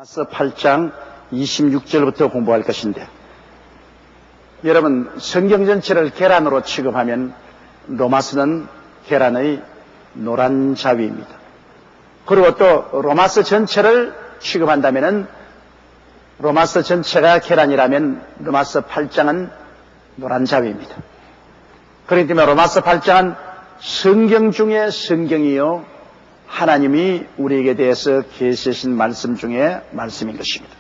로마서 8장 26절부터 공부할 것인데, 여러분 성경 전체를 계란으로 취급하면 로마서는 계란의 노란 자위입니다. 그리고 또 로마서 전체를 취급한다면 로마서 전체가 계란이라면 로마서 8장은 노란 자위입니다. 그렇기 때문에 로마서 8장은 성경 중에 성경이요 하나님이 우리에게 대해서 계시하신 말씀 중에 말씀인 것입니다.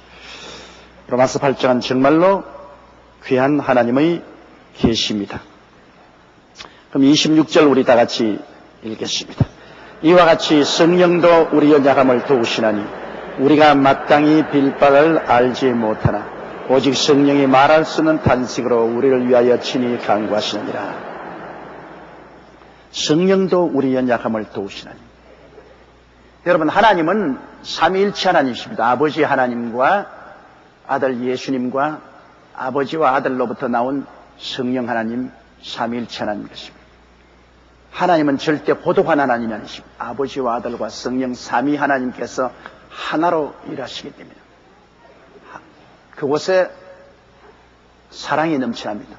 로마서 8장은 정말로 귀한 하나님의 계시입니다. 그럼 26절 우리 다 같이 읽겠습니다. 이와 같이 성령도 우리 연약함을 도우시나니 우리가 마땅히 빌 바를 알지 못하나 오직 성령이 말할 수 없는 탄식으로 우리를 위하여 친히 간구하시느니라. 성령도 우리 연약함을 도우시나니, 여러분 하나님은 삼위일체 하나님이십니다. 아버지 하나님과 아들 예수님과 아버지와 아들로부터 나온 성령 하나님, 삼위일체 하나님이십니다. 하나님은 절대 고독한 하나님이 아니십니다. 아버지와 아들과 성령 삼위 하나님께서 하나로 일하시기 때문에 그곳에 사랑이 넘쳐납니다.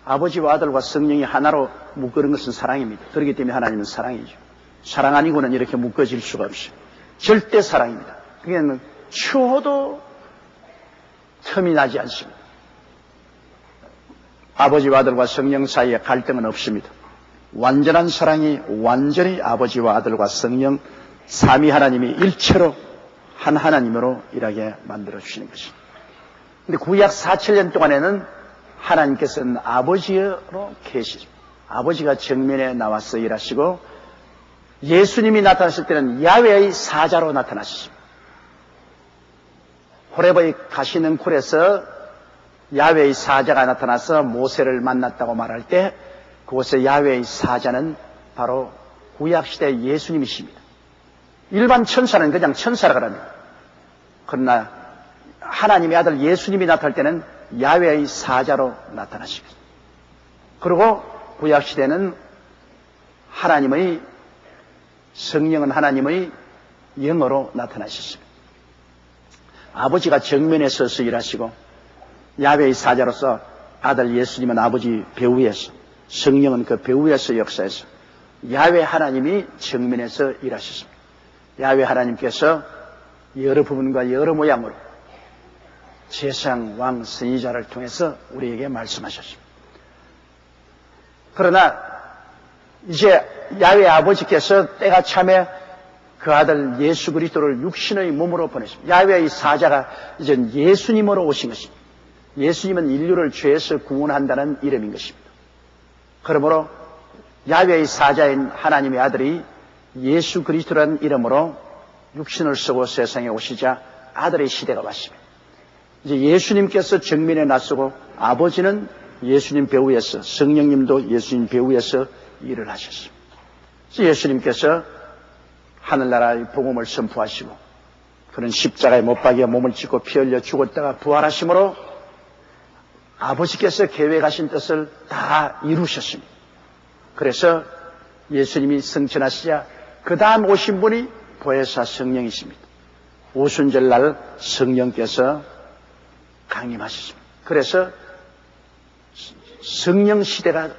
아버지와 아들과 성령이 하나로 묶어는 것은 사랑입니다. 그렇기 때문에 하나님은 사랑이죠. 사랑 아니고는 이렇게 묶어질 수가 없어요. 절대 사랑입니다. 그게 추호도 틈이 나지 않습니다. 아버지와 아들과 성령 사이에 갈등은 없습니다. 완전한 사랑이 완전히 아버지와 아들과 성령 삼위 하나님이 일체로 한 하나님으로 일하게 만들어주시는 것입니다. 그런데 구약 4,700년 동안에는 하나님께서는 아버지로 계시죠. 아버지가 정면에 나와서 일하시고 예수님이 나타났을 때는 야훼의 사자로 나타나셨습니다. 호렙의 가시는 굴에서 야훼의 사자가 나타나서 모세를 만났다고 말할 때 그곳에 야훼의 사자는 바로 구약시대 예수님이십니다. 일반 천사는 그냥 천사라고 합니다. 그러나 하나님의 아들 예수님이 나타날 때는 야훼의 사자로 나타나십니다. 그리고 구약시대는 하나님의 성령은 하나님의 영으로 나타나셨습니다. 아버지가 정면에 서서 일하시고 야훼의 사자로서 아들 예수님은 아버지 배후에서, 성령은 그 배후에서 역사해서 야훼 하나님이 정면에서 일하셨습니다. 야훼 하나님께서 여러 부분과 여러 모양으로 제사장, 왕, 선지자를 통해서 우리에게 말씀하셨습니다. 그러나 이제 야훼 아버지께서 때가 참에 그 아들 예수 그리스도를 육신의 몸으로 보내십니다. 야훼의 사자가 이제 예수님으로 오신 것입니다. 예수님은 인류를 죄에서 구원한다는 이름인 것입니다. 그러므로 야훼의 사자인 하나님의 아들이 예수 그리스도라는 이름으로 육신을 쓰고 세상에 오시자 아들의 시대가 왔습니다. 이제 예수님께서 정면에 나서고 아버지는 예수님 배후에서, 성령님도 예수님 배후에서 일을 하셨습니다. 예수님께서 하늘나라의 복음을 선포하시고 그런 십자가에 못 박여 몸을 찢고 피 흘려 죽었다가 부활하심으로 아버지께서 계획하신 뜻을 다 이루셨습니다. 그래서 예수님이 승천하시자 그 다음 오신 분이 보혜사 성령이십니다. 오순절날 성령께서 강림하셨습니다. 그래서 성령 시대가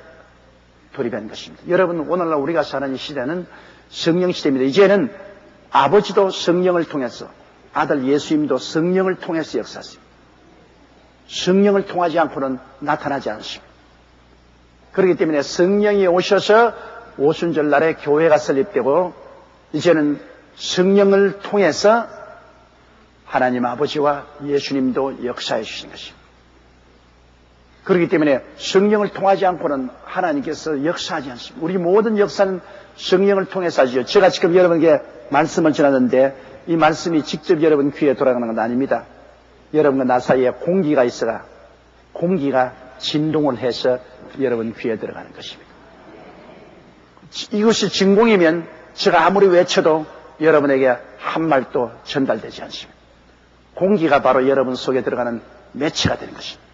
돌입한 것입니다. 여러분 오늘날 우리가 사는 이 시대는 성령 시대입니다. 이제는 아버지도 성령을 통해서, 아들 예수님도 성령을 통해서 역사하십니다. 성령을 통하지 않고는 나타나지 않습니다. 그렇기 때문에 성령이 오셔서 오순절날에 교회가 설립되고 이제는 성령을 통해서 하나님 아버지와 예수님도 역사해 주신 것입니다. 그렇기 때문에 성령을 통하지 않고는 하나님께서 역사하지 않습니다. 우리 모든 역사는 성령을 통해서 하죠. 제가 지금 여러분에게 말씀을 전하는데 이 말씀이 직접 여러분 귀에 돌아가는 건 아닙니다. 여러분과 나 사이에 공기가 있어가 공기가 진동을 해서 여러분 귀에 들어가는 것입니다. 이것이 진공이면 제가 아무리 외쳐도 여러분에게 한 말도 전달되지 않습니다. 공기가 바로 여러분 속에 들어가는 매체가 되는 것입니다.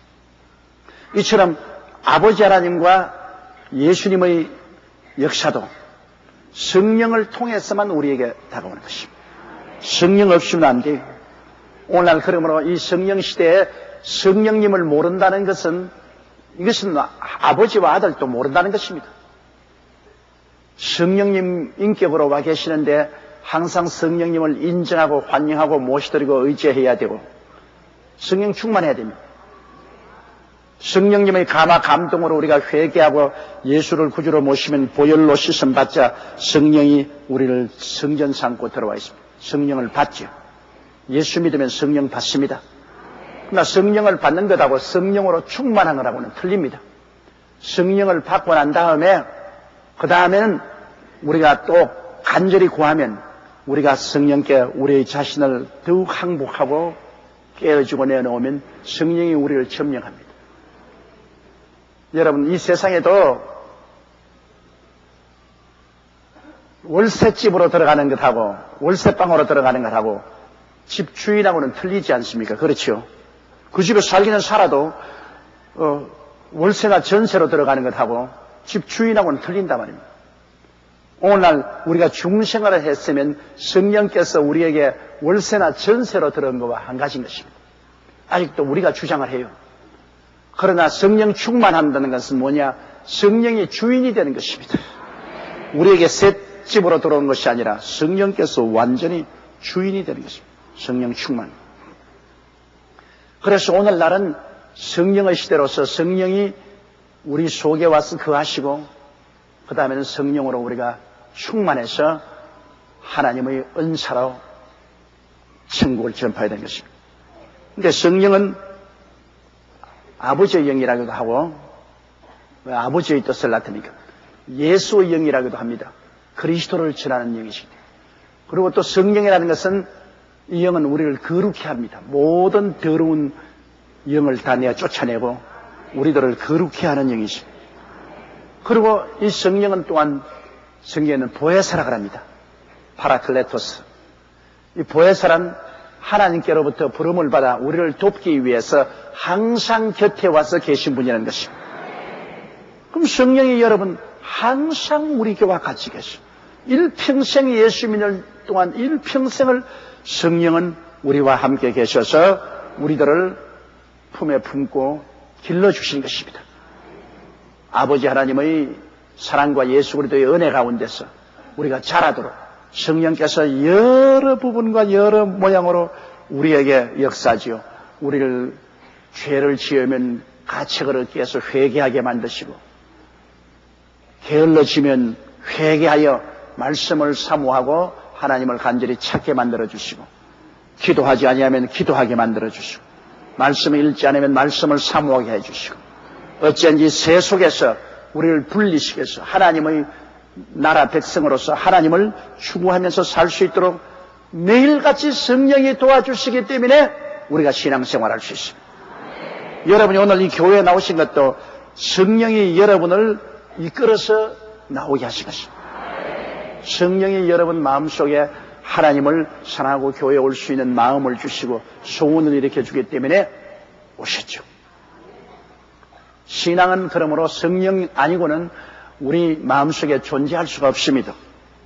이처럼 아버지 하나님과 예수님의 역사도 성령을 통해서만 우리에게 다가오는 것입니다. 성령 없이는 안 돼요. 오늘날 그러므로 이 성령 시대에 성령님을 모른다는 것은 이것은 아버지와 아들도 모른다는 것입니다. 성령님 인격으로 와 계시는데 항상 성령님을 인정하고 환영하고 모시드리고 의지해야 되고 성령 충만해야 됩니다. 성령님의 감화 감동으로 우리가 회개하고 예수를 구주로 모시면 보혈로 씻음 받자 성령이 우리를 성전 삼고 들어와 있습니다. 성령을 받죠. 예수 믿으면 성령 받습니다. 그러나 성령을 받는 것하고 성령으로 충만한 것하고는 틀립니다. 성령을 받고 난 다음에 그 다음에는 우리가 또 간절히 구하면 우리가 성령께 우리의 자신을 더욱 항복하고 깨어주고 내놓으면 성령이 우리를 점령합니다. 여러분, 이 세상에도 월세집으로 들어가는 것하고 월세방으로 들어가는 것하고 집주인하고는 틀리지 않습니까? 그렇죠? 그 집에 살기는 살아도 월세나 전세로 들어가는 것하고 집주인하고는 틀린단 말입니다. 오늘날 우리가 중생활을 했으면 성령께서 우리에게 월세나 전세로 들어온 것과 한 가지인 것입니다. 아직도 우리가 주장을 해요. 그러나 성령 충만한다는 것은 뭐냐? 성령이 주인이 되는 것입니다. 우리에게 새 집으로 들어온 것이 아니라 성령께서 완전히 주인이 되는 것입니다. 성령 충만. 그래서 오늘날은 성령의 시대로서 성령이 우리 속에 와서 거하시고 그 다음에는 성령으로 우리가 충만해서 하나님의 은사로 천국을 전파해야 되는 것입니다. 그런데 성령은 아버지의 영이라고도 하고, 왜 아버지의 뜻을 나타내니까 예수의 영이라고도 합니다. 그리스도를 전하는 영이십니다. 그리고 또 성령이라는 것은 이 영은 우리를 거룩해 합니다. 모든 더러운 영을 다 내어 쫓아내고 우리들을 거룩해 하는 영이십니다. 그리고 이 성령은 또한 성경에는 보혜사라고 합니다. 파라클레토스. 이 보혜사란 하나님께로부터 부름을 받아 우리를 돕기 위해서 항상 곁에 와서 계신 분이라는 것입니다. 그럼 성령이 여러분 항상 우리 곁과 같이 계십니다. 일평생 예수 믿는 동안 일평생을 성령은 우리와 함께 계셔서 우리들을 품에 품고 길러주신 것입니다. 아버지 하나님의 사랑과 예수 그리스도의 은혜 가운데서 우리가 자라도록 성령께서 여러 부분과 여러 모양으로 우리에게 역사지요. 우리를 죄를 지으면 가책을 얻게 해서 회개하게 만드시고 게을러지면 회개하여 말씀을 사모하고 하나님을 간절히 찾게 만들어주시고 기도하지 아니하면 기도하게 만들어주시고 말씀을 읽지 않으면 말씀을 사모하게 해주시고 어쩐지 새 속에서 우리를 분리시켜서 하나님의 나라 백성으로서 하나님을 추구하면서 살 수 있도록 매일같이 성령이 도와주시기 때문에 우리가 신앙생활할 수 있습니다. 여러분이 오늘 이 교회에 나오신 것도 성령이 여러분을 이끌어서 나오게 하신 것입니다. 성령이 여러분 마음속에 하나님을 사랑하고 교회에 올 수 있는 마음을 주시고 소원을 일으켜주기 때문에 오셨죠. 신앙은 그러므로 성령 아니고는 우리 마음속에 존재할 수가 없습니다.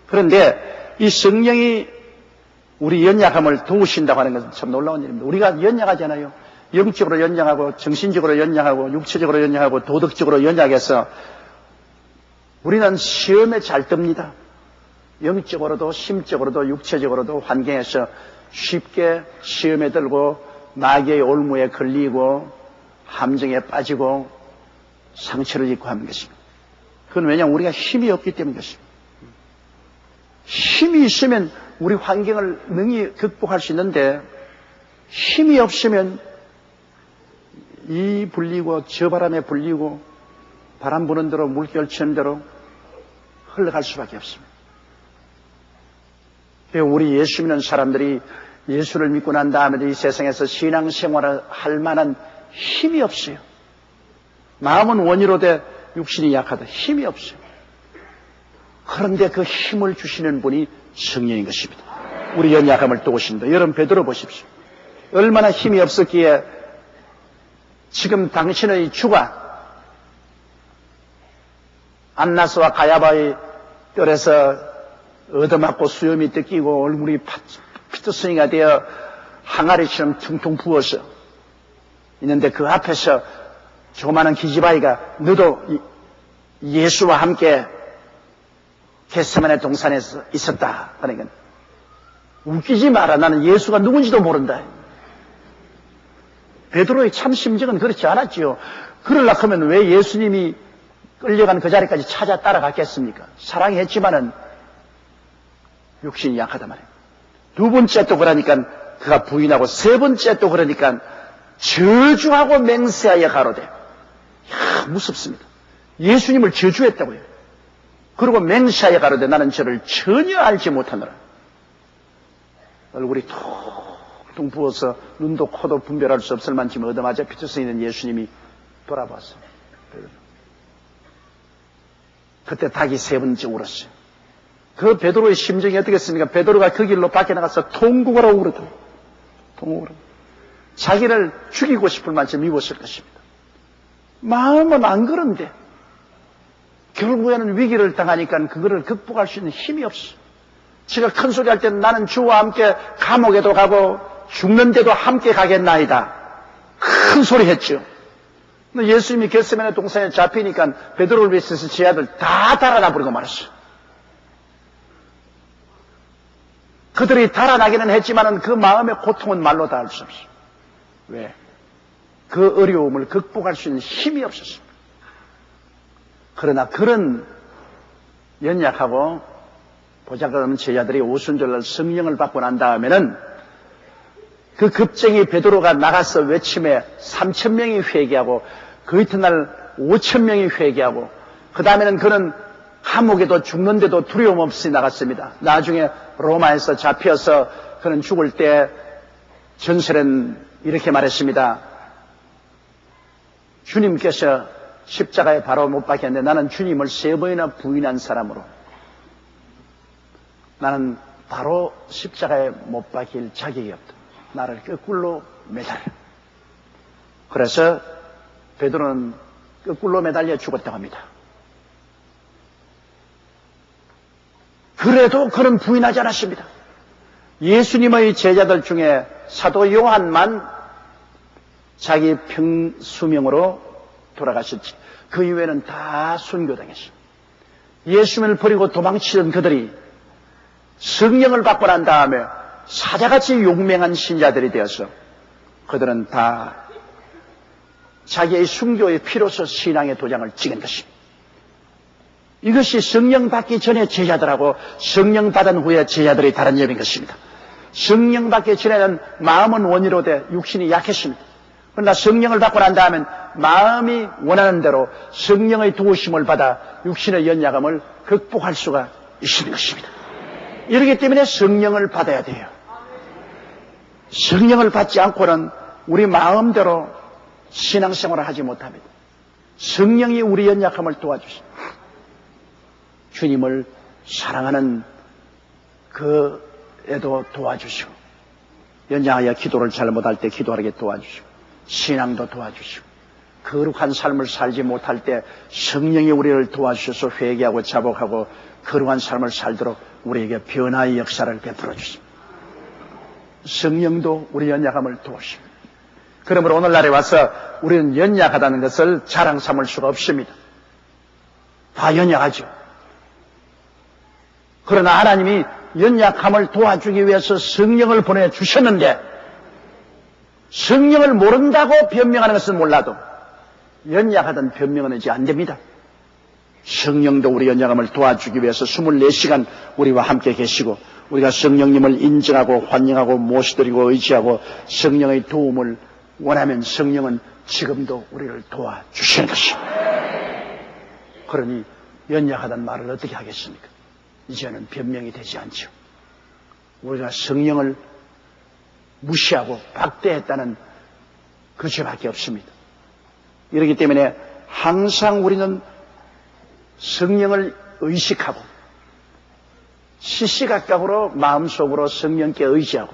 그런데 이 성령이 우리 연약함을 도우신다고 하는 것은 참 놀라운 일입니다. 우리가 연약하잖아요. 영적으로 연약하고 정신적으로 연약하고 육체적으로 연약하고 도덕적으로 연약해서 우리는 시험에 잘 뜹니다. 영적으로도 심적으로도 육체적으로도 환경에서 쉽게 시험에 들고 마귀의 올무에 걸리고 함정에 빠지고 상처를 입고 하는 것입니다. 그건 왜냐하면 우리가 힘이 없기 때문인 것입니다. 힘이 있으면 우리 환경을 능히 극복할 수 있는데 힘이 없으면 이 불리고 저 바람에 불리고 바람 부는 대로 물결 치는 대로 흘러갈 수밖에 없습니다. 우리 예수 믿는 사람들이 예수를 믿고 난 다음에도 이 세상에서 신앙생활을 할 만한 힘이 없어요. 마음은 원이로되 육신이 약하다. 힘이 없어요. 그런데 그 힘을 주시는 분이 성령인 것입니다. 우리 연약함을 도우신다. 여러분 베드로 보십시오. 얼마나 힘이 없었기에 지금 당신의 주가 안나스와 가야바의 뜰에서 얻어맞고 수염이 뜯기고 얼굴이 피투성이가 되어 항아리처럼 퉁퉁 부어서 있는데 그 앞에서 조그마한 기집아이가 너도 예수와 함께 겟세마네 동산에서 있었다. 그러니까 웃기지 마라. 나는 예수가 누군지도 모른다. 베드로의 참 심정은 그렇지 않았지요. 그러려고 하면 왜 예수님이 끌려간 그 자리까지 찾아 따라갔겠습니까? 사랑했지만은 욕심이 약하단 말이에요. 두 번째 또 그러니까 그가 부인하고 세 번째 또 그러니까 저주하고 맹세하여 가로되. 야, 무섭습니다. 예수님을 저주했다고요. 그리고 맹세하여 가로되 나는 저를 전혀 알지 못하노라. 얼굴이 퉁퉁 부어서 눈도 코도 분별할 수 없을 만큼 얻어맞아 비쳐서 있는 예수님이 돌아봤어요. 그때 닭이 세 번째 울었어요. 그 베드로의 심정이 어떻겠습니까? 베드로가 그 길로 밖에 나가서 통곡을 하고 그러더라고요. 통곡을 하고. 자기를 죽이고 싶을 만큼 미웠을 것입니다. 마음은 안 그런데 결국에는 위기를 당하니까 그거를 극복할 수 있는 힘이 없어. 제가 큰 소리 할 때는 나는 주와 함께 감옥에도 가고 죽는데도 함께 가겠나이다. 큰 소리 했죠. 예수님이 겟세마네 동산에 잡히니까 베드로를 위해서 제 아들 다 달아나 버리고 말았어요. 그들이 달아나기는 했지만은 그 마음의 고통은 말로 다 할 수 없어요. 왜? 그 어려움을 극복할 수 있는 힘이 없었습니다. 그러나 그런 연약하고 보잘것없는 제자들이 오순절날 성령을 받고 난 다음에는 그 급쟁이 베드로가 나가서 외침에 3,000명이 회개하고 그 이튿날 5,000명이 회개하고 그 다음에는 그는 감옥에도 죽는데도 두려움 없이 나갔습니다. 나중에 로마에서 잡혀서 그는 죽을 때 전설은 이렇게 말했습니다. 주님께서 십자가에 바로 못 박혔는데 나는 주님을 3번이나 부인한 사람으로 나는 바로 십자가에 못 박힐 자격이 없다. 나를 거꾸로 매달려. 그래서 베드로는 거꾸로 매달려 죽었다고 합니다. 그래도 그는 부인하지 않았습니다. 예수님의 제자들 중에 사도 요한만 자기 평수명으로 돌아가셨지. 그 이외에는 다 순교당했어요. 예수님을 버리고 도망치던 그들이 성령을 받고 난 다음에 사자같이 용맹한 신자들이 되어서 그들은 다 자기의 순교의 피로서 신앙의 도장을 찍은 것입니다. 이것이 성령 받기 전에 제자들하고 성령 받은 후에 제자들이 다른 점인 것입니다. 성령 받기 전에는 마음은 원이로 돼 육신이 약했습니다. 그러나 성령을 받고 난 다음엔 마음이 원하는 대로 성령의 도우심을 받아 육신의 연약함을 극복할 수가 있는 것입니다. 이렇기 때문에 성령을 받아야 돼요. 성령을 받지 않고는 우리 마음대로 신앙생활을 하지 못합니다. 성령이 우리 연약함을 도와주십니다. 주님을 사랑하는 그에도 도와주시고 연장하여 기도를 잘못할 때 기도하게 도와주시고 신앙도 도와주시고 거룩한 삶을 살지 못할 때 성령이 우리를 도와주셔서 회개하고 자복하고 거룩한 삶을 살도록 우리에게 변화의 역사를 베풀어 주십니다. 성령도 우리 연약함을 도우십니다. 그러므로 오늘날에 와서 우리는 연약하다는 것을 자랑 삼을 수가 없습니다. 다 연약하죠. 그러나 하나님이 연약함을 도와주기 위해서 성령을 보내주셨는데 성령을 모른다고 변명하는 것은 몰라도 연약하던 변명은 이제 안 됩니다. 성령도 우리 연약함을 도와주기 위해서 24시간 우리와 함께 계시고 우리가 성령님을 인정하고 환영하고 모시드리고 의지하고 성령의 도움을 원하면 성령은 지금도 우리를 도와주시는 것입니다. 그러니 연약하다는 말을 어떻게 하겠습니까? 이제는 변명이 되지 않죠. 우리가 성령을 무시하고 박대했다는 그 죄밖에 없습니다. 이렇기 때문에 항상 우리는 성령을 의식하고 시시각각으로 마음속으로 성령께 의지하고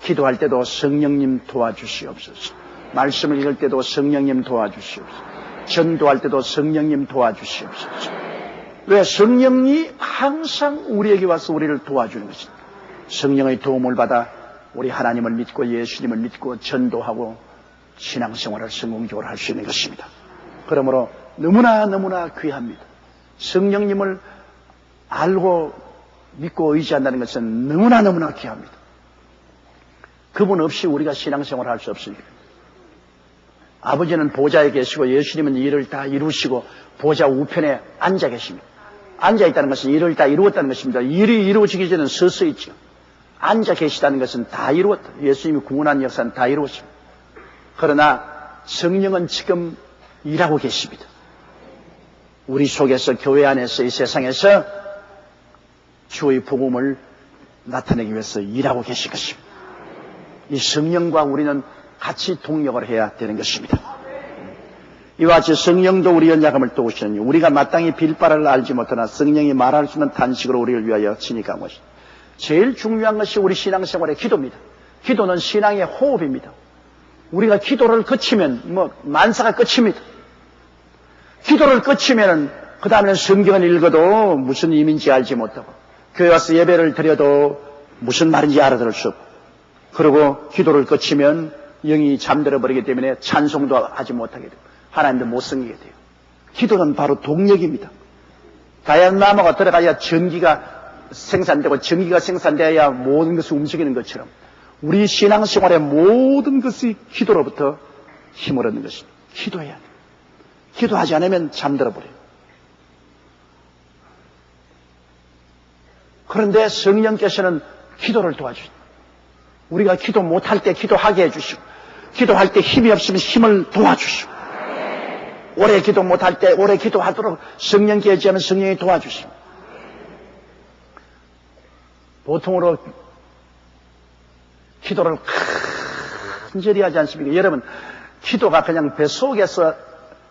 기도할 때도 성령님 도와주시옵소서. 말씀을 읽을 때도 성령님 도와주시옵소서. 전도할 때도 성령님 도와주시옵소서. 왜? 성령이 항상 우리에게 와서 우리를 도와주는 것입니다. 성령의 도움을 받아 우리 하나님을 믿고 예수님을 믿고 전도하고 신앙생활을 성공적으로 할 수 있는 것입니다. 그러므로 너무나 귀합니다. 성령님을 알고 믿고 의지한다는 것은 너무나 귀합니다. 그분 없이 우리가 신앙생활을 할 수 없습니다. 아버지는 보좌에 계시고 예수님은 일을 다 이루시고 보좌 우편에 앉아 계십니다. 앉아 있다는 것은 일을 다 이루었다는 것입니다. 일이 이루어지기 전에는 서서 있죠. 앉아 계시다는 것은 다 이루었다. 예수님이 구원한 역사는 다 이루었습니다. 그러나 성령은 지금 일하고 계십니다. 우리 속에서 교회 안에서 이 세상에서 주의 복음을 나타내기 위해서 일하고 계실 것입니다. 이 성령과 우리는 같이 동력을 해야 되는 것입니다. 이와 같이 성령도 우리 연약함을 도우시느니 우리가 마땅히 빌 바를 알지 못하나 성령이 말할 수 있는 탄식으로 우리를 위하여 친히 간것이다. 제일 중요한 것이 우리 신앙생활의 기도입니다. 기도는 신앙의 호흡입니다. 우리가 기도를 그치면 만사가 끝입니다. 기도를 그치면은 그 다음에는 성경을 읽어도 무슨 의미인지 알지 못하고 교회 와서 예배를 드려도 무슨 말인지 알아들을 수 없고 그리고 기도를 그치면 영이 잠들어 버리기 때문에 찬송도 하지 못하게 되고 하나님도 못 섬기게 돼요. 기도는 바로 동력입니다. 다이아나모가 들어가야 전기가 생산되고 전기가 생산되어야 모든 것이 움직이는 것처럼 우리 신앙생활의 모든 것이 기도로부터 힘을 얻는 것입니다. 기도해야 돼요. 기도하지 않으면 잠들어 버려요. 그런데 성령께서는 기도를 도와주십니다. 우리가 기도 못할 때 기도하게 해주시고 기도할 때 힘이 없으면 힘을 도와주시고 오래 기도 못할 때 오래 기도하도록 성령께 의지하면 성령이 도와주시고 보통으로 기도를 간절히 하지 않습니까? 여러분 기도가 그냥 뱃속에서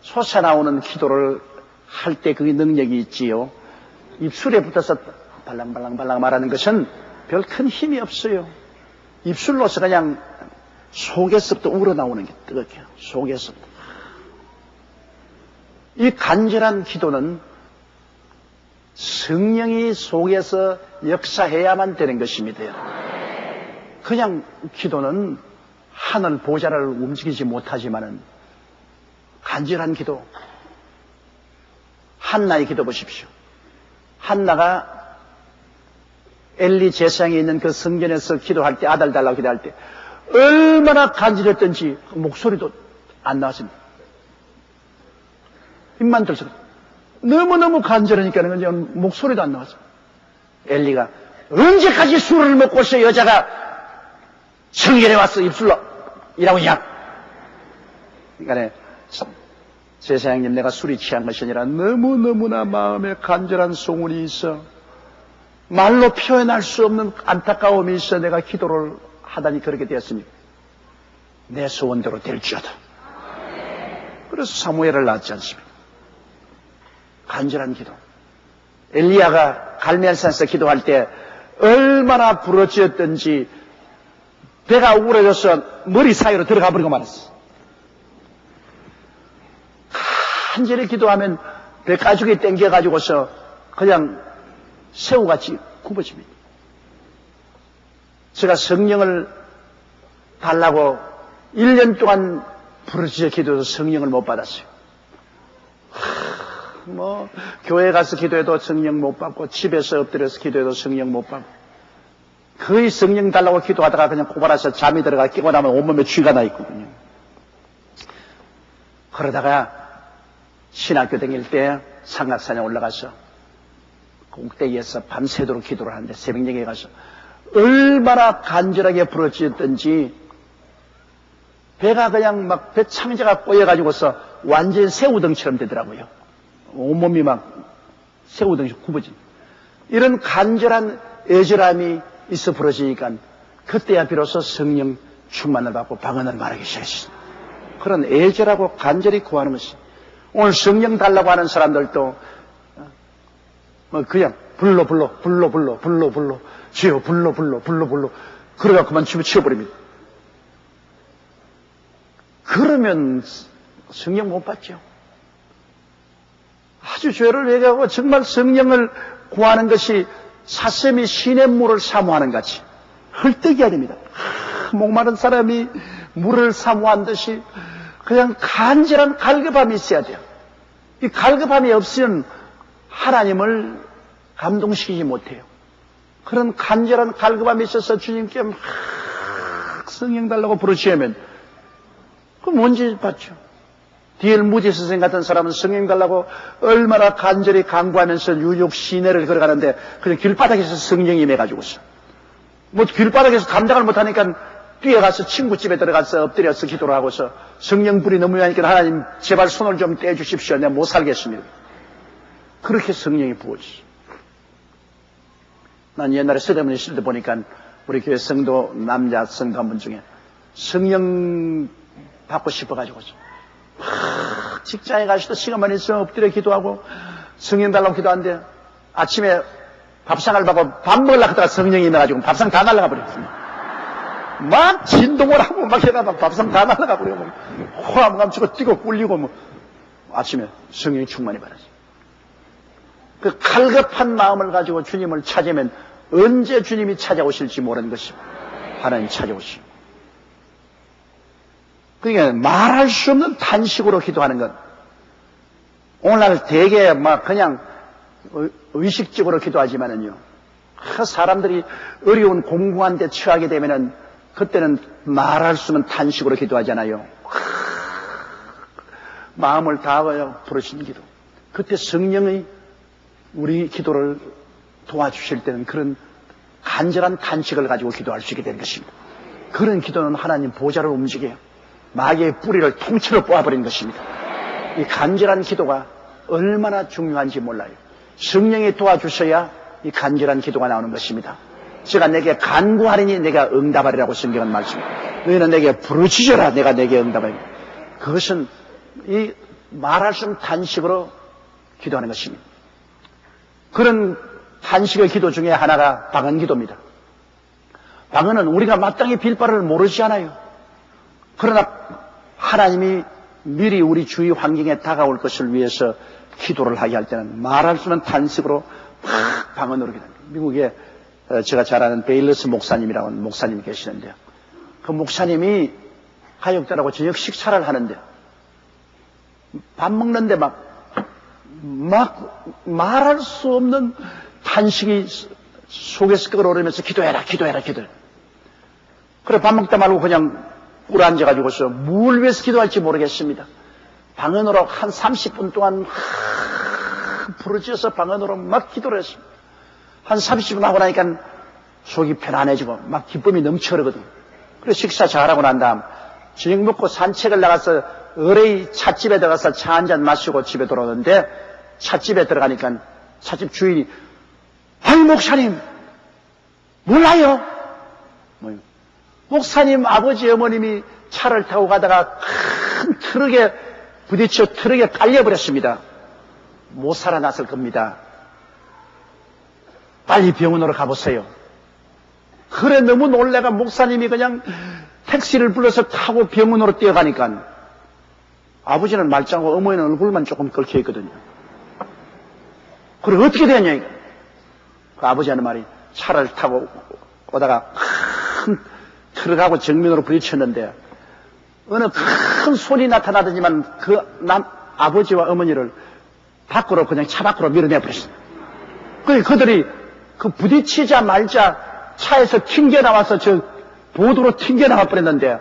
솟아나오는 기도를 할 때 그 능력이 있지요. 입술에 붙어서 발랑발랑 말하는 것은 별 큰 힘이 없어요. 입술로서 그냥 속에서부터 우러나오는 게 뜨겁게요. 속에서부터. 이 간절한 기도는 성령이 속에서 역사해야만 되는 것입니다. 그냥 기도는 하늘 보좌를 움직이지 못하지만은 간절한 기도. 한나의 기도 보십시오. 한나가 엘리 제사장에 있는 그 성전에서 기도할 때 아들 달라고 기도할 때 얼마나 간절했던지 목소리도 안 나왔습니다. 입만 들썩. 너무너무 간절하니까 그냥 목소리도 안 나왔어요. 엘리가 언제까지 술을 먹고서 여자가 성전에 와서 입술로 이라고 하냐. 그러니까 제사장님 내가 술이 취한 것이 아니라 너무너무나 마음에 간절한 소원이 있어 말로 표현할 수 없는 안타까움이 있어 내가 기도를 하다니 그렇게 되었습니다. 내 소원대로 될지어다. 그래서 사무엘을 낳았지 않습니까? 간절한 기도. 엘리야가 갈멜산에서 기도할 때 얼마나 부러졌던지 배가 우울해져서 머리 사이로 들어가 버리고 말았어. 간절히 기도하면 배 가죽이 땡겨가지고서 그냥 새우같이 굽어집니다. 제가 성령을 달라고 1년 동안 부르짖어 기도해서 성령을 못 받았어요. 교회 가서 기도해도 성령 못 받고 집에서 엎드려서 기도해도 성령 못 받고 거의 성령 달라고 기도하다가 그냥 고발해서 잠이 들어가 깨고 나면 온몸에 쥐가 나 있거든요. 그러다가 신학교 다닐 때 삼각산에 올라가서 꼭대기에서 밤새도록 기도를 하는데 새벽녘에 가서 얼마나 간절하게 부러졌던지 배가 그냥 막 배 창자가 꼬여가지고서 완전 새우등처럼 되더라고요. 온몸이 막 새우등처럼 굽어진 이런 간절한 애절함이 있어 부러지니까 그때야 비로소 성령 충만을 받고 방언을 말하기 시작했습니다. 그런 애절하고 간절히 구하는 것이 오늘 성령 달라고 하는 사람들도 그냥 불러 주여 불러 그러다 그만 치워버립니다. 그러면 성령 못 받죠. 아주 죄를 회개하고 정말 성령을 구하는 것이 사슴이 시냇물을 사모하는 같이 헐떡여야 됩니다. 목마른 사람이 물을 사모한 듯이 그냥 간절한 갈급함이 있어야 돼요. 이 갈급함이 없으면 하나님을 감동시키지 못해요. 그런 간절한 갈급함이 있어서 주님께 막 성령 달라고 부르시면 그 뭔지 봤죠. D.L. 무디 선생 같은 사람은 성령 달라고 얼마나 간절히 간구하면서 유혹 시내를 걸어가는데 그냥 길바닥에서 성령이 임해가지고서 뭐 길바닥에서 감당을 못하니까 뛰어가서 친구 집에 들어가서 엎드려서 기도를 하고서 성령 불이 너무 나니까 하나님 제발 손을 좀 떼주십시오. 내가 못 살겠습니다. 그렇게 성령이 부어지죠. 난 옛날에 서대문에 있을 때 보니까 우리 교회 성도 남자 성도 한 분 중에 성령 받고 싶어가지고서 직장에 가서도 시간만 있으면 엎드려 기도하고 성령 달라고 기도하는데 아침에 밥상을 받고 밥 먹으려고 하다가 성령이 임해가지고 밥상 다 날아가 버렸습니다. 막 진동을 하고 막 해가지고 밥상 다 날아가 버리고 호감 감추고 뛰고 꿀리고 뭐 아침에 성령이 충만히 받았어요. 그 갈급한 마음을 가지고 주님을 찾으면 언제 주님이 찾아오실지 모르는 것입니다. 하나님 찾아오시고. 그러니까 말할 수 없는 탄식으로 기도하는 것. 오늘날 되게 막 그냥 의식적으로 기도하지만은요. 사람들이 어려운 공공한 데 처하게 되면은 그때는 말할 수 없는 탄식으로 기도하잖아요. 마음을 다하여 부르신 기도. 그때 성령의 우리 기도를 도와주실 때는 그런 간절한 탄식을 가지고 기도할 수 있게 되는 것입니다. 그런 기도는 하나님 보좌를 움직여요. 마귀의 뿌리를 통째로 뽑아버린 것입니다. 이 간절한 기도가 얼마나 중요한지 몰라요. 성령이 도와주셔야 이 간절한 기도가 나오는 것입니다. 제가 내게 간구하리니 내가 응답하리라고 성경은 말씀합니다. 너희는 내게 부르짖어라 내가 내게 응답하리니. 그것은 이 말할 수 없는 탄식으로 기도하는 것입니다. 그런 탄식의 기도 중에 하나가 방언 기도입니다. 방언은 우리가 마땅히 빌 바를 모르지 않아요. 그러나 하나님이 미리 우리 주위 환경에 다가올 것을 위해서 기도를 하게 할 때는 말할 수 없는 탄식으로 막 방언으로 기도합니다. 미국에 제가 잘 아는 베일러스 목사님이라고 하는 목사님이 계시는데요. 그 목사님이 가족들하고 저녁 식사를 하는데 밥 먹는데 막 말할 수 없는 탄식이 속에서 끓어오르면서 기도해라. 그래 밥 먹다 말고 그냥 꿇어 앉아가지고서 뭘 위해서 기도할지 모르겠습니다. 방언으로 한 30분 동안 부르짖어서 방언으로 막 기도를 했습니다. 한 30분 하고 나니까 속이 편안해지고 막 기쁨이 넘쳐흐르거든. 그래서 식사 잘하고 난 다음 저녁 먹고 산책을 나가서 어레이 찻집에 들어가서 차 한잔 마시고 집에 돌아오는데 찻집에 들어가니까 찻집 주인이 아이 목사님 몰라요? 목사님 아버지 어머님이 차를 타고 가다가 큰 트럭에 부딪혀 트럭에 깔려버렸습니다. 못 살아났을 겁니다. 빨리 병원으로 가보세요. 그래 너무 놀래가 목사님이 그냥 택시를 불러서 타고 병원으로 뛰어가니까 아버지는 말짱하고 어머니는 얼굴만 조금 긁혀 있거든요. 그래 어떻게 되냐 이거. 그 아버지 하는 말이 차를 타고 오다가 큰 트럭하고 정면으로 부딪혔는데 어느 큰 손이 나타나더니만 그 아버지와 어머니를 밖으로 그냥 차 밖으로 밀어내버렸어요. 그들이 그 부딪히자말자 차에서 튕겨나와서 저 보도로 튕겨나와 버렸는데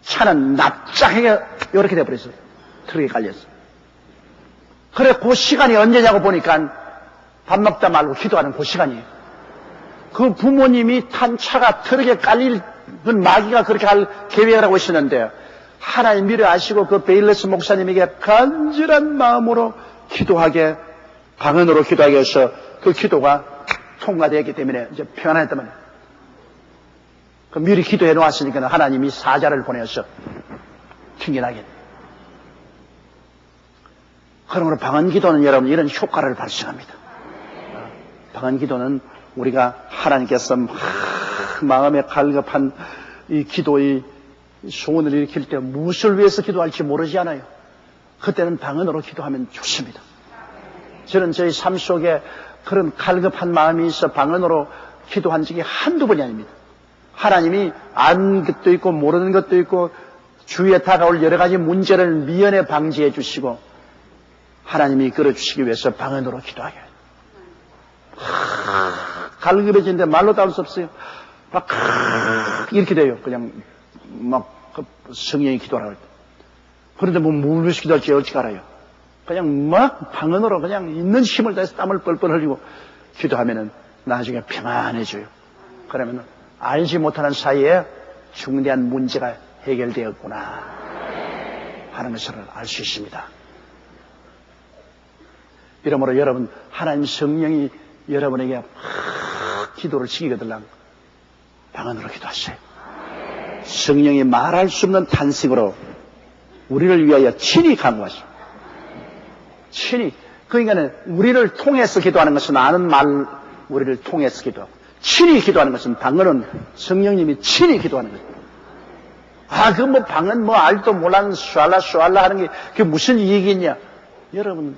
차는 납작하게 이렇게 돼버렸어요. 트럭에 깔렸어요. 그래 그 시간이 언제냐고 보니까 밥 먹다 말고 기도하는 그 시간이에요. 그 부모님이 탄 차가 트럭에 깔릴 그 마귀가 그렇게 할 계획을 하고 있었는데 하나님 미리 아시고 그 베일러스 목사님에게 간절한 마음으로 기도하게 방언으로 기도하게 해서 그 기도가 통과되었기 때문에 이제 평안했단 말이에요. 그 미리 기도해 놓았으니까 하나님이 사자를 보내서 튕겨나게. 그러므로 방언 기도는 여러분 이런 효과를 발생합니다. 방언 기도는 우리가 하나님께서 마음에 갈급한 이 기도의 소원을 일으킬 때 무엇을 위해서 기도할지 모르지 않아요. 그때는 방언으로 기도하면 좋습니다. 저는 저희 삶 속에 그런 갈급한 마음이 있어 방언으로 기도한 적이 한두 번이 아닙니다. 하나님이 아는 것도 있고 모르는 것도 있고 주위에 다가올 여러 가지 문제를 미연에 방지해 주시고 하나님이 끌어주시기 위해서 방언으로 기도하게 해요. 갈급해지는데 말로 다 할 수 없어요. 막 이렇게 돼요. 그냥 막 성령이 기도하라고 할 때. 그런데 뭐 무엇이 기도할지 어찌 알아요. 그냥 막 방언으로 그냥 있는 힘을 다해서 땀을 뻘뻘 흘리고 기도하면은 나중에 평안해져요. 그러면 알지 못하는 사이에 중대한 문제가 해결되었구나 하는 것을 알 수 있습니다. 이러므로 여러분, 하나님 성령이 여러분에게 기도를 시키거들랑 방언으로 기도하세요. 성령이 말할 수 없는 탄식으로 우리를 위하여 친히 간구하시오. 친히. 그러니까 우리를 통해서 기도하는 것은 아는 말, 우리를 통해서 기도하고, 친히 기도하는 것은 방언은 성령님이 친히 기도하는 거죠. 그 뭐 방언 뭐 알도 몰라는 슈알라 하는 게 그게 무슨 이익이 있냐? 여러분,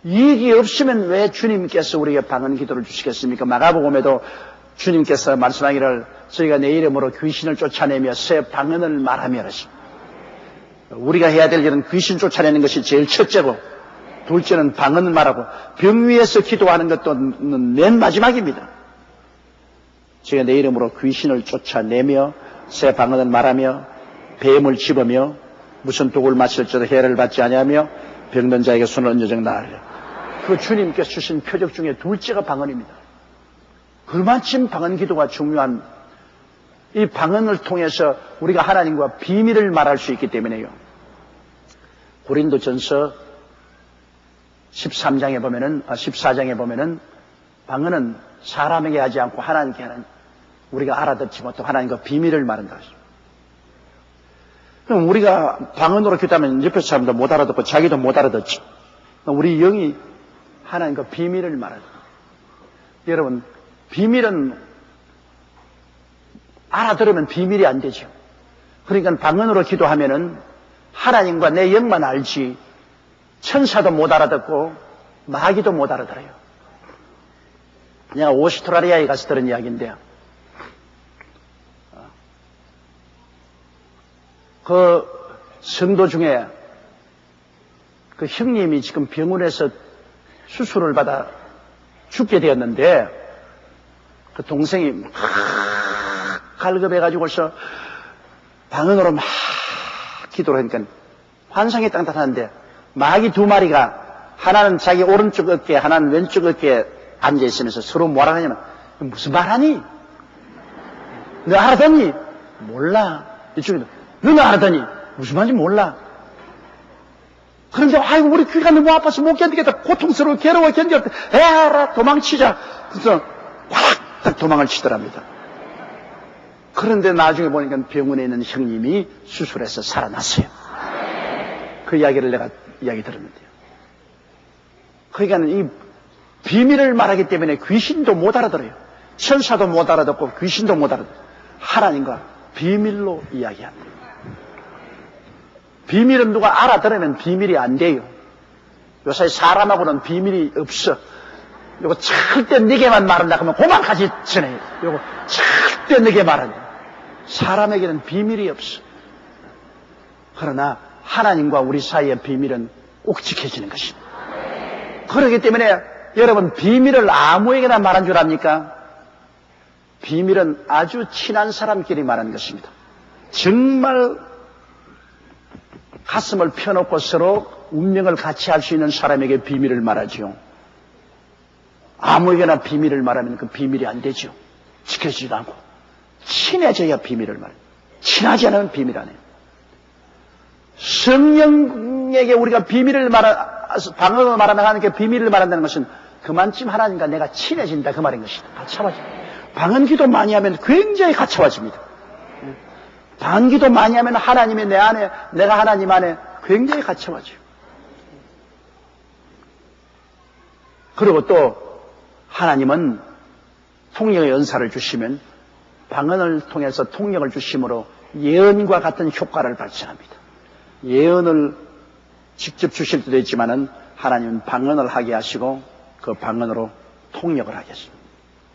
이익이 없으면 왜 주님께서 우리에게 방언 기도를 주시겠습니까? 마가복음에도 주님께서 말씀하기를 저희가 내 이름으로 귀신을 쫓아내며 새 방언을 말하며 하십니다. 우리가 해야 될 일은 귀신 쫓아내는 것이 제일 첫째고, 둘째는 방언을 말하고, 병 위에서 기도하는 것도 맨 마지막입니다. 저희가 내 이름으로 귀신을 쫓아내며 새 방언을 말하며 뱀을 집으며 무슨 독을 마실지도 해를 받지 아니하며 병든 자에게 손을 얹어 나으리라. 그 주님께서 주신 표적 중에 둘째가 방언입니다. 그만큼 방언 기도가 중요한, 이 방언을 통해서 우리가 하나님과 비밀을 말할 수 있기 때문에요. 고린도전서 14장에 보면은 방언은 사람에게 하지 않고 하나님께 하는, 우리가 알아듣지 못하고 하나님과 비밀을 말한다. 그럼 우리가 방언으로 기도하면 옆에 사람도 못 알아듣고 자기도 못 알아듣죠. 우리 영이 하나님과 비밀을 말하죠. 여러분, 비밀은 알아들으면 비밀이 안 되죠. 그러니까 방언으로 기도하면은 하나님과 내 영만 알지 천사도 못 알아듣고 마귀도 못 알아들어요. 내가 오스트라리아에 가서 들은 이야기인데요. 그 성도 중에 그 형님이 지금 병원에서 수술을 받아 죽게 되었는데 그 동생이 막 갈급해가지고서 방언으로 막 기도를 하니까 환상이 딱 나타났는데 마귀 두 마리가 하나는 자기 오른쪽 어깨 하나는 왼쪽 어깨에 앉아있으면서 서로 뭐라 하냐면 무슨 말하니? 너 알아듣니? 몰라. 이쪽에도 너는 알아듣니? 무슨 말인지 몰라. 그런데 아이고 우리 귀가 너무 아파서 못 견디겠다. 고통스러워 괴로워 견디겠다. 에라 도망치자. 그래서 확 도망을 치더랍니다. 그런데 나중에 보니까 병원에 있는 형님이 수술해서 살아났어요. 그 이야기를 내가 이야기 들었는데요. 그러니까 이 비밀을 말하기 때문에 귀신도 못 알아들어요. 천사도 못 알아듣고 귀신도 못 알아들어요. 하나님과 비밀로 이야기합니다. 비밀은 누가 알아들으면 비밀이 안 돼요. 요새 사람하고는 비밀이 없어. 요거 절대 네게만 말한다 하면 그만까지 전해요. 요거 절대 네게 말한다. 사람에게는 비밀이 없어. 그러나 하나님과 우리 사이의 비밀은 꼭 지켜지는 것입니다. 그렇기 때문에 여러분 비밀을 아무에게나 말한 줄 압니까? 비밀은 아주 친한 사람끼리 말하는 것입니다. 정말 가슴을 펴놓고 서로 운명을 같이 할 수 있는 사람에게 비밀을 말하지요. 아무에게나 비밀을 말하면 그 비밀이 안 되죠. 지켜지지도 않고. 친해져야 비밀을 말해요. 친하지 않으면 비밀 안 해요. 성령에게 우리가 비밀을 방언으로 말하는 하나님께 비밀을 말한다는 것은 그만큼 하나님과 내가 친해진다 그 말인 것이다. 가차워져. 방언 기도 많이 하면 굉장히 가차워집니다. 방언 기도 많이 하면 하나님이 내 안에, 내가 하나님 안에 굉장히 가차워져요. 그리고 또 하나님은 통역의 은사를 주시면 방언을 통해서 통역을 주심으로 예언과 같은 효과를 발생합니다. 예언을 직접 주실 때도 있지만은 하나님은 방언을 하게 하시고 그 방언으로 통역을 하게 하십니다.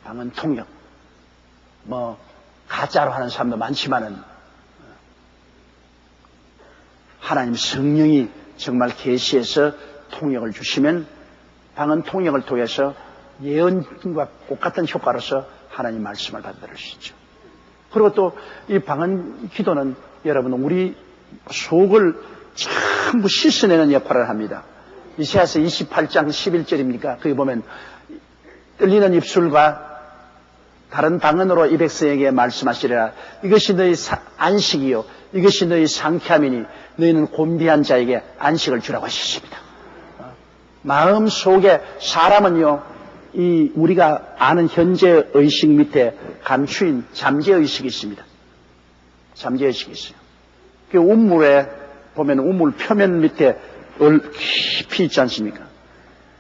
방언 통역, 가짜로 하는 사람도 많지만은, 하나님 성령이 정말 계시해서 통역을 주시면 방언 통역을 통해서 예언과 똑같은 효과로서 하나님 말씀을 받아들일 수 있죠. 그리고 또 이 방언 기도는 여러분 우리 속을 전부 씻어내는 역할을 합니다. 이사야서 28장 11절입니까? 거기 보면 떨리는 입술과 다른 방언으로 이 백성에게 말씀하시리라. 이것이 너희 안식이요 이것이 너희 상쾌함이니 너희는 곤비한 자에게 안식을 주라고 하셨습니다. 마음 속에 사람은요 이 우리가 아는 현재 의식 밑에 감추인 잠재 의식이 있습니다. 잠재 의식이 있어요. 그 우물에 보면 우물 표면 밑에 깊이 있지 않습니까?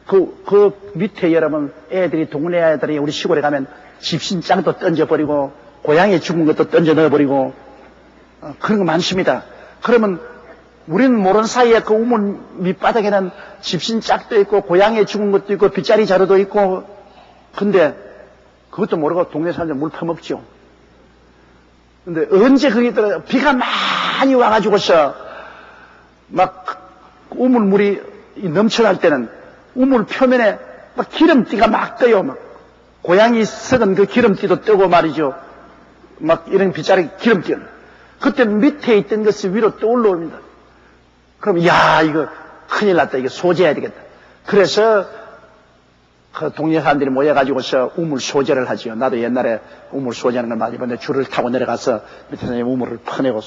그 밑에 여러분 애들이 동네 애들이 우리 시골에 가면 집신장도 던져버리고 고양이 죽은 것도 던져 넣어버리고 그런 거 많습니다. 그러면 우리는 모르는 사이에 그 우물 밑바닥에는 집신짝도 있고 고양이 죽은 것도 있고 빗자리 자루도 있고 근데 그것도 모르고 동네 사람들 물 퍼먹죠. 근데 언제 거기 들어 비가 많이 와가지고서 막 우물물이 넘쳐날 때는 우물 표면에 막 기름띠가 막 떠요. 막 고양이 썩은 그 기름띠도 뜨고 말이죠. 막 이런 빗자리 기름띠. 그때 밑에 있던 것이 위로 또 올라옵니다. 그럼 야 이거 큰일 났다. 이거 소재해야 되겠다. 그래서 그 동네 사람들이 모여가지고서 우물 소재를 하지요. 나도 옛날에 우물 소재하는 걸 많이 봤는데 줄을 타고 내려가서 밑에서 우물을 퍼내고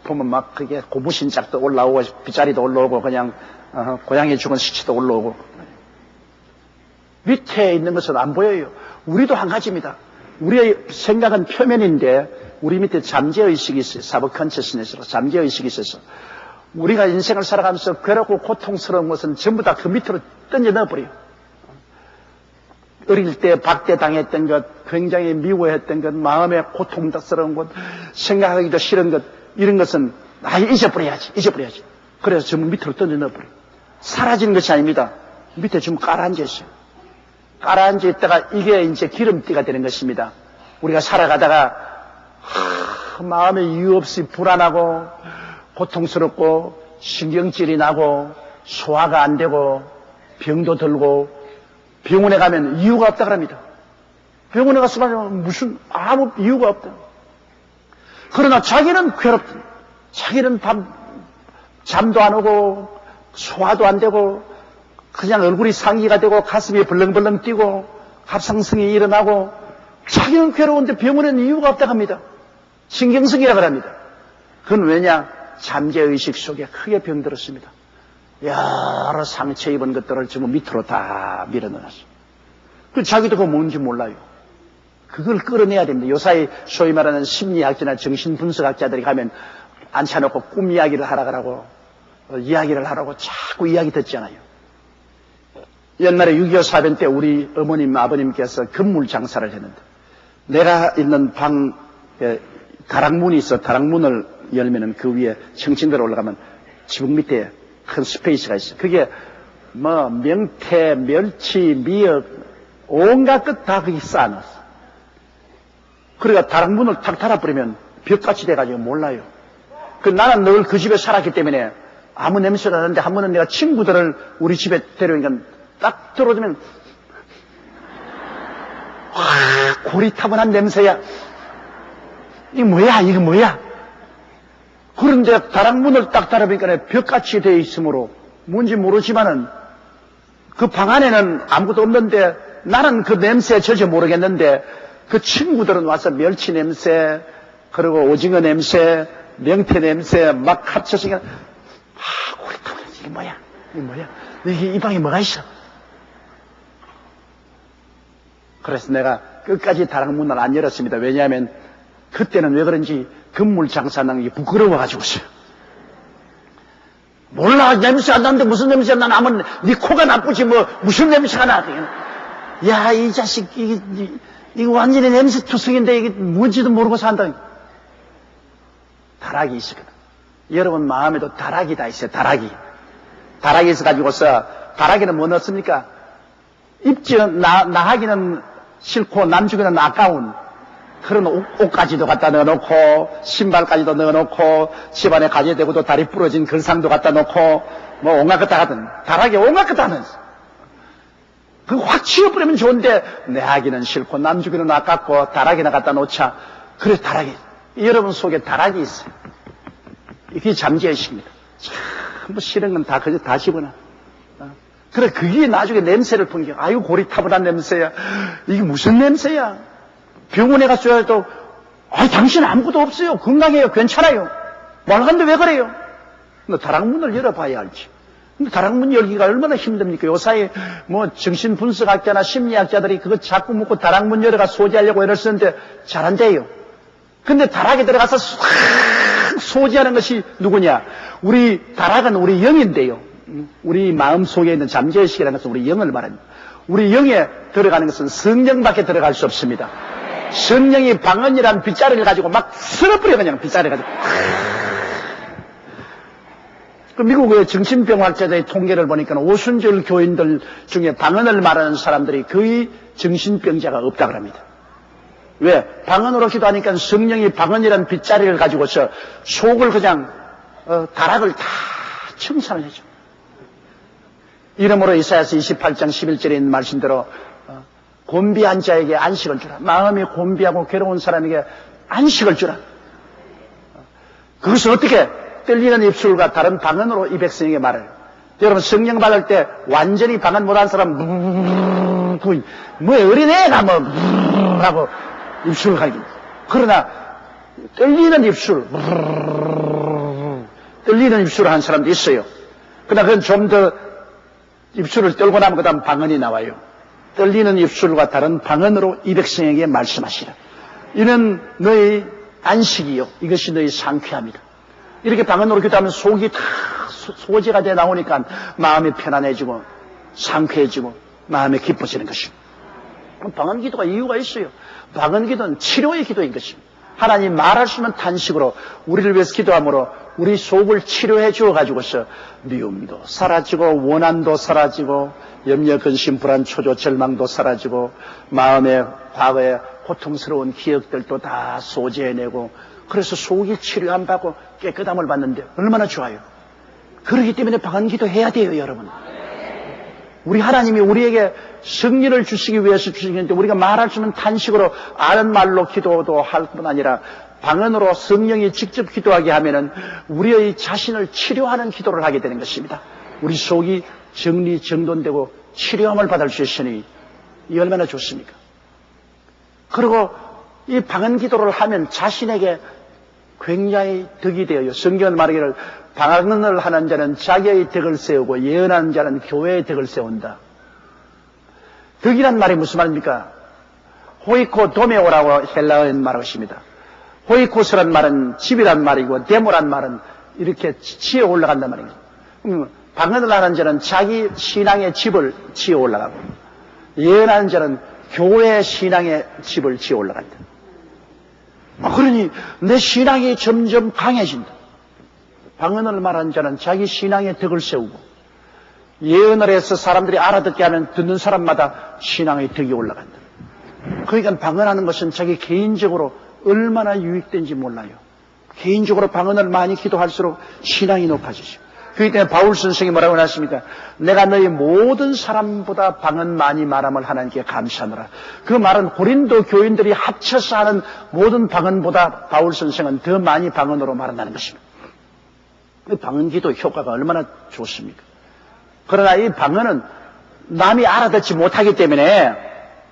보면 막 그게 고무신짝도 올라오고 빗자리도 올라오고 그냥 고양이 죽은 시체도 올라오고 밑에 있는 것은 안 보여요. 우리도 한 가지입니다. 우리의 생각은 표면인데 우리 밑에 잠재의식이 있어요. 사브컨셔스니스로 잠재의식이 있어서 우리가 인생을 살아가면서 괴롭고 고통스러운 것은 전부 다 그 밑으로 던져 넣어버려요. 어릴 때 박대당했던 것, 굉장히 미워했던 것, 마음에 고통스러운 것, 생각하기도 싫은 것, 이런 것은 잊어버려야지. 그래서 전부 밑으로 던져 넣어버려요. 사라지는 것이 아닙니다. 밑에 좀 깔아앉아 있어요. 깔아앉아 있다가 이게 이제 기름띠가 되는 것입니다. 우리가 살아가다가 마음에 이유 없이 불안하고 고통스럽고 신경질이 나고 소화가 안 되고 병도 들고 병원에 가면 이유가 없다 그럽니다. 병원에 가서 말하면 무슨 아무 이유가 없다. 그러나 자기는 괴롭다. 자기는 잠도 안 오고 소화도 안 되고 그냥 얼굴이 상기가 되고 가슴이 벌렁벌렁 뛰고 갑상선이 일어나고 자기는 괴로운데 병원에는 이유가 없다고 합니다. 신경성이라고 합니다. 그건 왜냐? 잠재의식 속에 크게 병들었습니다. 여러 상처 입은 것들을 전부 밑으로 다 밀어넣었어. 그 자기도 그거 뭔지 몰라요. 그걸 끌어내야 됩니다. 요사이 소위 말하는 심리학자나 정신분석학자들이 가면 앉혀놓고 꿈 이야기를 하라고 이야기를 하라고 자꾸 이야기 듣잖아요. 옛날에 6.25 사변 때 우리 어머님, 아버님께서 건물 장사를 했는데 내가 있는 방에 다락문이 있어. 다락문을 열면은 그 위에 층층대로 올라가면 지붕 밑에 큰 스페이스가 있어. 그게 명태, 멸치, 미역 온갖 것 다 거기 쌓아놨어. 그러니까 다락문을 탁 달아버리면 벽같이 돼가지고 몰라요. 나는 늘 그 집에 살았기 때문에 아무 냄새가 나는데 한 번은 내가 친구들을 우리 집에 데려오니까 딱 들어오면 와 고리타분한 냄새야. 이거 뭐야? 그런데 다락문을 딱 달아보니까 벽같이 되어 있으므로 뭔지 모르지만은 그 방 안에는 아무것도 없는데 나는 그 냄새에 전혀 모르겠는데 그 친구들은 와서 멸치 냄새 그리고 오징어 냄새 명태 냄새 막 합쳐서 고리타분해. 이게 뭐야? 이 방에 뭐가 있어? 그래서 내가 끝까지 다락문을 안 열었습니다. 왜냐하면 그때는 왜 그런지 건물 장사하는 게 부끄러워가지고서요. 몰라 냄새 안 나는데 무슨 냄새가 나? 나면 네 코가 나쁘지 무슨 냄새가 나? 야 이 자식 이거 완전히 냄새 투성인데 이게 뭔지도 모르고 산다. 다락이 있었거든. 여러분 마음에도 다락이 다 있어요. 다락이 있어가지고서 다락에는 뭐 넣습니까? 입지 나하기는 싫고 남주기는 아까운 그런 옷까지도 갖다 넣어놓고 신발까지도 넣어놓고 집안에 가지에 대고도 다리 부러진 걸상도 갖다 놓고 뭐 온갖 것 다 하든 다락에 온갖 것 다 하는 그거 확 치워버리면 좋은데 내 아기는 싫고 남주기는 아깝고 다락이나 갖다 놓자. 그래 다락이 여러분 속에 다락이 있어요. 이게 잠재의식입니다. 전부 싫은 건 다 집어넣어. 그래 그게 나중에 냄새를 풍겨. 아이고 고리타분한 냄새야. 이게 무슨 냄새야. 병원에 갔어도 당신 아무것도 없어요. 건강해요. 괜찮아요. 말하는데 왜 그래요? 너 다락문을 열어봐야 알지. 근데 다락문 열기가 얼마나 힘듭니까? 요사이에 뭐 정신분석학자나 심리학자들이 그거 자꾸 묻고 다락문 열어가 소지하려고 애를 쓰는데 잘한대요. 근데 다락에 들어가서 소지하는 것이 누구냐? 우리 다락은 우리 영인데요. 우리 마음 속에 있는 잠재의식이라는 것은 우리 영을 말합니다. 우리 영에 들어가는 것은 성령밖에 들어갈 수 없습니다. 성령이 방언이란 빗자루를 가지고 막 쓸어버려 그냥 빗자루를 가지고. 그 미국의 정신병학자들의 통계를 보니까 오순절 교인들 중에 방언을 말하는 사람들이 거의 정신병자가 없다고 합니다. 왜? 방언으로 기도하니까 성령이 방언이란 빗자루를 가지고서 속을 그냥 다락을 다 청산을 해줘. 이러므로 이사야서 28장 11절에 있는 말씀대로 곤비한 자에게 안식을 주라. 마음이 곤비하고 괴로운 사람에게 안식을 주라. 그것은 어떻게? 떨리는 입술과 다른 방언으로 이 백성에게 말을. 여러분 성령 받을 때 완전히 방언 못한 사람 뭐 어린애가 뭐 하고 입술을 갈기. 그러나 떨리는 입술을 한 사람도 있어요. 그러나 그건 좀 더 입술을 떨고 나면 그 다음 방언이 나와요. 떨리는 입술과 다른 방언으로 이 백성에게 말씀하시라. 이는 너희 안식이요. 이것이 너희 상쾌함이다. 이렇게 방언으로 기도하면 속이 다 소재가 돼 나오니까 마음이 편안해지고 상쾌해지고 마음이 기뻐지는 것입니다. 방언 기도가 이유가 있어요. 방언 기도는 치료의 기도인 것입니다. 하나님 말하시면 탄식으로 우리를 위해서 기도함으로 우리 속을 치료해 주어가지고서 미움도 사라지고 원한도 사라지고 염려, 근심, 불안, 초조, 절망도 사라지고 마음의 과거의 고통스러운 기억들도 다 소재해내고 그래서 속이 치료함 받고 깨끗함을 받는데 얼마나 좋아요. 그렇기 때문에 방언 기도해야 돼요, 여러분. 우리 하나님이 우리에게 승리를 주시기 위해서 주시는데 우리가 말할 수 있는 탄식으로 아는 말로 기도도 할 뿐 아니라 방언으로 성령이 직접 기도하게 하면은 우리의 자신을 치료하는 기도를 하게 되는 것입니다. 우리 속이 정리, 정돈되고 치료함을 받을 수 있으니 이 얼마나 좋습니까? 그리고 이 방언 기도를 하면 자신에게 굉장히 덕이 되어요. 성경은 말하기를 방언을 하는 자는 자기의 덕을 세우고 예언하는 자는 교회의 덕을 세운다. 덕이란 말이 무슨 말입니까? 호이코 도메오라고 헬라어인 말하십니다. 호이코스란 말은 집이란 말이고 데모란 말은 이렇게 치어 올라간단 말입니다. 방언을 하는 자는 자기 신앙의 집을 치어 올라가고 예언하는 자는 교회 신앙의 집을 치어 올라간다. 그러니 내 신앙이 점점 강해진다. 방언을 말하는 자는 자기 신앙의 덕을 세우고 예언을 해서 사람들이 알아듣게 하면 듣는 사람마다 신앙의 덕이 올라간다. 그러니까 방언하는 것은 자기 개인적으로 얼마나 유익된지 몰라요. 개인적으로 방언을 많이 기도할수록 신앙이 높아지죠. 그렇기 때문에 바울 선생이 뭐라고 하셨습니까? 내가 너희 모든 사람보다 방언 많이 말함을 하나님께 감사하노라. 그 말은 고린도 교인들이 합쳐서 하는 모든 방언보다 바울 선생은 더 많이 방언으로 말한다는 것입니다. 그 방언 기도 효과가 얼마나 좋습니까? 그러나 이 방언은 남이 알아듣지 못하기 때문에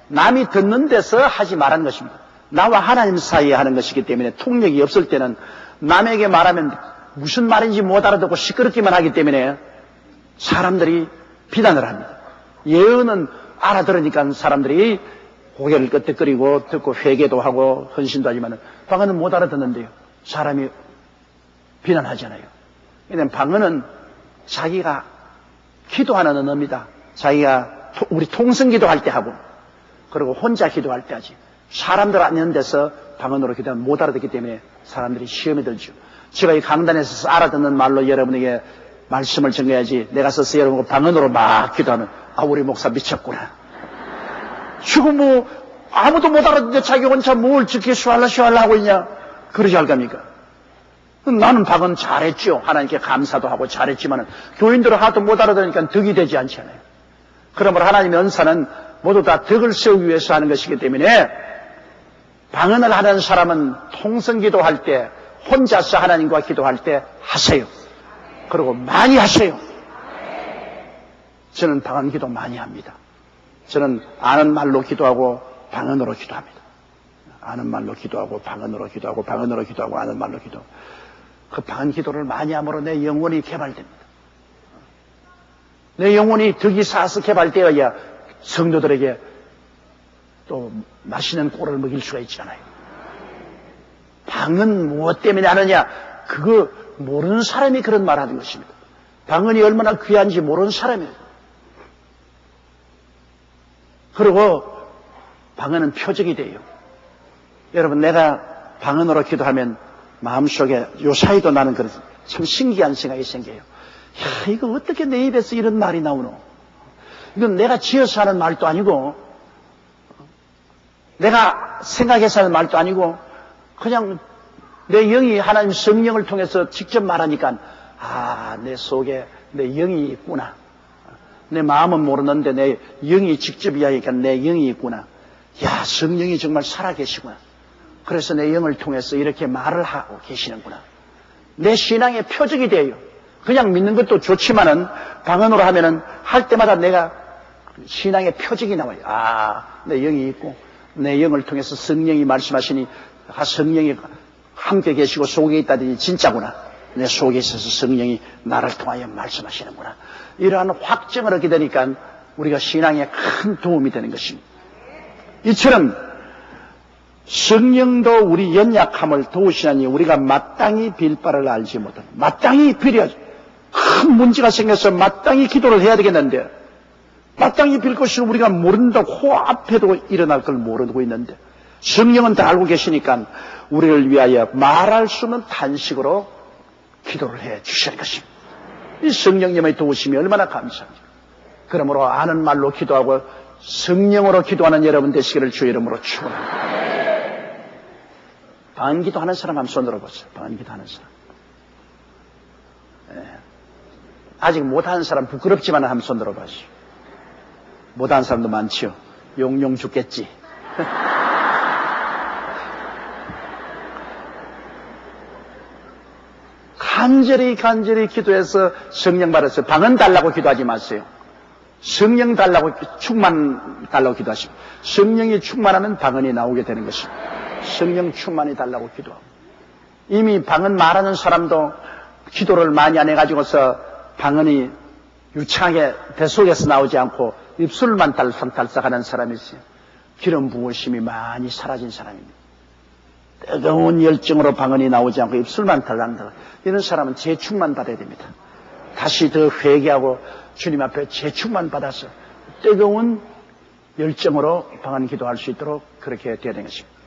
남이 듣는 데서 하지 말라는 것입니다. 나와 하나님 사이에 하는 것이기 때문에 통역이 없을 때는 남에게 말하면 무슨 말인지 못 알아듣고 시끄럽기만 하기 때문에 사람들이 비난을 합니다. 예언은 알아들으니까 사람들이 고개를 끄덕거리고 듣고 회개도 하고 헌신도 하지만 방언은 못 알아듣는데요. 사람이 비난하잖아요. 그러니까 방언은 자기가 기도하는 언어입니다. 자기가 우리 통성기도 할 때 하고 그리고 혼자 기도할 때 하지. 사람들 안 있는 데서 방언으로 기도하면 못 알아듣기 때문에 사람들이 시험에 들죠. 제가 이 강단에서 알아듣는 말로 여러분에게 말씀을 전해야지 내가 서서 여러분 방언으로 막 기도하면 우리 목사 미쳤구나. 지금 뭐 아무도 못 알아듣는데 자기 혼자 뭘 저렇게 슈알라 하고 있냐? 그러지 않을까입니까? 나는 방언 잘했죠. 하나님께 감사도 하고 잘했지만 교인들은 하도 못 알아들으니까 덕이 되지 않잖아요. 그러므로 하나님의 은사는 모두 다 덕을 세우기 위해서 하는 것이기 때문에 방언을 하는 사람은 통성기도할 때 혼자서 하나님과 기도할 때 하세요. 그리고 많이 하세요. 저는 방언 기도 많이 합니다. 저는 아는 말로 기도하고 방언으로 기도합니다. 아는 말로 기도하고 방언으로 기도하고 방언으로 기도하고 아는 말로 기도하고 그 방언 기도를 많이 함으로 내 영혼이 개발됩니다. 내 영혼이 덕이 쌓아서 개발되어야 성도들에게 또 맛있는 꼴을 먹일 수가 있잖아요. 방언 무엇 때문에 하느냐? 그거 모르는 사람이 그런 말 하는 것입니다. 방언이 얼마나 귀한지 모르는 사람이에요. 그리고 방언은 표적이 돼요. 여러분, 내가 방언으로 기도하면 마음속에 요사이도 나는 그런 참 신기한 생각이 생겨요. 야, 이거 어떻게 내 입에서 이런 말이 나오노? 이건 내가 지어서 하는 말도 아니고 내가 생각해서 하는 말도 아니고 그냥 내 영이 하나님 성령을 통해서 직접 말하니까 내 속에 내 영이 있구나. 내 마음은 모르는데 내 영이 직접 이야기하니까 내 영이 있구나. 야, 성령이 정말 살아계시구나. 그래서 내 영을 통해서 이렇게 말을 하고 계시는구나. 내 신앙의 표적이 돼요. 그냥 믿는 것도 좋지만은 방언으로 하면은 할 때마다 내가 신앙의 표적이 나와요. 내 영이 있고 내 영을 통해서 성령이 말씀하시니 성령이 함께 계시고 속에 있다더니 진짜구나. 내 속에 있어서 성령이 나를 통하여 말씀하시는구나. 이러한 확증을 얻게 되니까 우리가 신앙에 큰 도움이 되는 것입니다. 이처럼 성령도 우리 연약함을 도우시나니 우리가 마땅히 빌 바를 알지 못하는 마땅히 빌어야죠. 큰 문제가 생겨서 마땅히 기도를 해야 되겠는데 마땅히 빌 것을 우리가 모른다. 코앞에도 일어날 걸 모르고 있는데 성령은 다 알고 계시니까 우리를 위하여 말할 수 없는 탄식으로 기도를 해 주실 것입니다. 이 성령님의 도우심이 얼마나 감사합니까? 그러므로 아는 말로 기도하고 성령으로 기도하는 여러분 되시기를 주의 이름으로 축원합니다. 방언 기도하는 사람 한번 손 들어보세요. 방언 기도하는 사람. 아직 못하는 사람 부끄럽지만 한번 손 들어보시오. 못하는 사람도 많지요. 용용 죽겠지. 간절히 기도해서 성령 받았어요. 방언 달라고 기도하지 마세요. 성령 달라고 충만 달라고 기도하십시오. 성령이 충만하면 방언이 나오게 되는 것입니다. 성령 충만이 달라고 기도하고 이미 방언 말하는 사람도 기도를 많이 안 해가지고서 방언이 유창하게 뱃속에서 나오지 않고 입술만 달싹달싹하는 사람이 있어요. 기름 부으심이 많이 사라진 사람입니다. 뜨거운 열정으로 방언이 나오지 않고 입술만 달랑달랑 이런 사람은 재충만 받아야 됩니다. 다시 더 회개하고 주님 앞에 재충만 받아서 뜨거운 열정으로 방언 기도할 수 있도록 그렇게 되어야 되는 것입니다.